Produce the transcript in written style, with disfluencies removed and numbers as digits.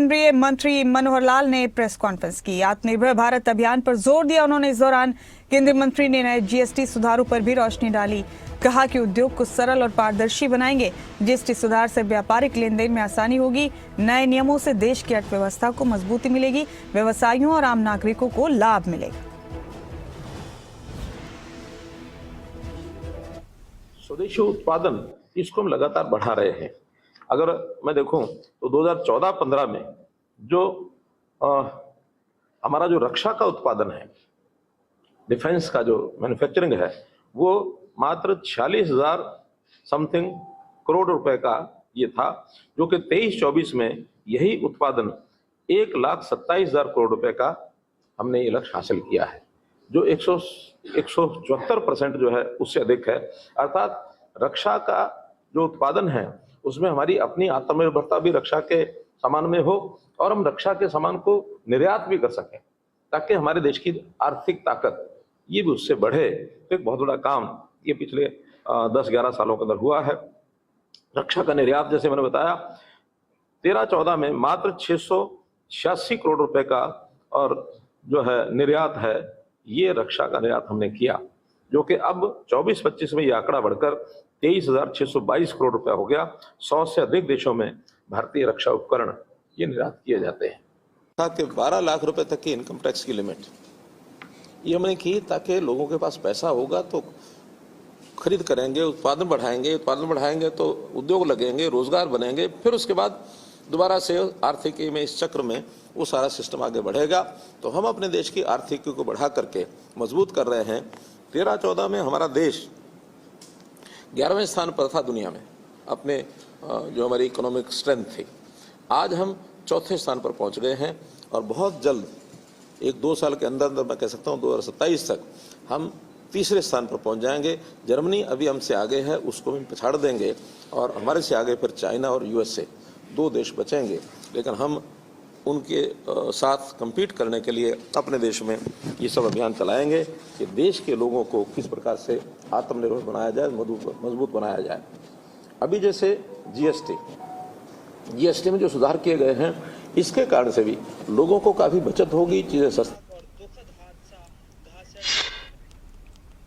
केंद्रीय मंत्री मनोहर लाल ने प्रेस कॉन्फ्रेंस की। आत्मनिर्भर भारत अभियान पर जोर दिया उन्होंने। इस दौरान केंद्रीय मंत्री ने नए जीएसटी सुधारों पर भी रोशनी डाली। कहा कि उद्योग को सरल और पारदर्शी बनाएंगे। जीएसटी सुधार से व्यापारिक लेन देन में आसानी होगी। नए नियमों से देश की अर्थव्यवस्था को मजबूती मिलेगी। व्यवसायियों और आम नागरिकों को लाभ मिलेगा। स्वदेशी उत्पादन इसको हम लगातार बढ़ा रहे हैं। अगर मैं देखूं तो 2014-15 में जो हमारा जो रक्षा का उत्पादन है, डिफेंस का जो मैन्युफैक्चरिंग है, वो मात्र 46,000 समथिंग करोड़ रुपए का ये था, जो कि 23-24 में यही उत्पादन 1,27,000 करोड़ रुपए का हमने ये लक्ष्य हासिल किया है, जो 174% जो है उससे अधिक है। अर्थात रक्षा का जो उत्पादन है उसमें हमारी अपनी आत्मनिर्भरता भी रक्षा के सामान में हो और हम रक्षा के सामान को निर्यात भी कर सकें, ताकि हमारे देश की आर्थिक ताकत ये भी उससे बढ़े। तो एक बहुत बड़ा काम ये पिछले 10-11 सालों के अंदर हुआ है। रक्षा का निर्यात, जैसे मैंने बताया, 13-14 में मात्र 686 करोड़ रुपए का और जो है निर्यात है, ये रक्षा का निर्यात हमने किया, जो कि अब 24-25 में ये आंकड़ा बढ़कर 23,622 करोड़ रुपया हो गया। 100 से अधिक देशों में भारतीय रक्षा उपकरण ये निर्यात किए जाते हैं। ताकि 12 लाख रुपए तक की इनकम टैक्स की लिमिट ये हमने की, ताकि लोगों के पास पैसा होगा तो खरीद करेंगे, उत्पादन बढ़ाएंगे तो उद्योग लगेंगे, रोजगार बनेंगे, फिर उसके बाद दोबारा से आर्थिकी में, इस चक्र में वो सारा सिस्टम आगे बढ़ेगा। तो हम अपने देश की आर्थिकी को बढ़ा करके मजबूत कर रहे हैं। 13-14 में हमारा देश 11वें स्थान पर था दुनिया में, अपने जो हमारी इकोनॉमिक स्ट्रेंथ थी। आज हम चौथे स्थान पर पहुंच गए हैं और बहुत जल्द 1-2 साल के अंदर मैं कह सकता हूं 2027 तक हम तीसरे स्थान पर पहुंच जाएंगे। जर्मनी अभी हमसे आगे है, उसको हम पछाड़ देंगे और हमारे से आगे फिर चाइना और यूएसए 2 देश बचेंगे। लेकिन हम उनके साथ compete करने के लिए अपने देश में ये सब अभियान चलाएंगे कि देश के लोगों को किस प्रकार से आत्मनिर्भर बनाया जाए, मजबूत बनाया जाए। अभी जैसे जीएसटी में जो सुधार किए गए हैं, इसके कारण से भी लोगों को काफ़ी बचत होगी, चीज़ें सस्ती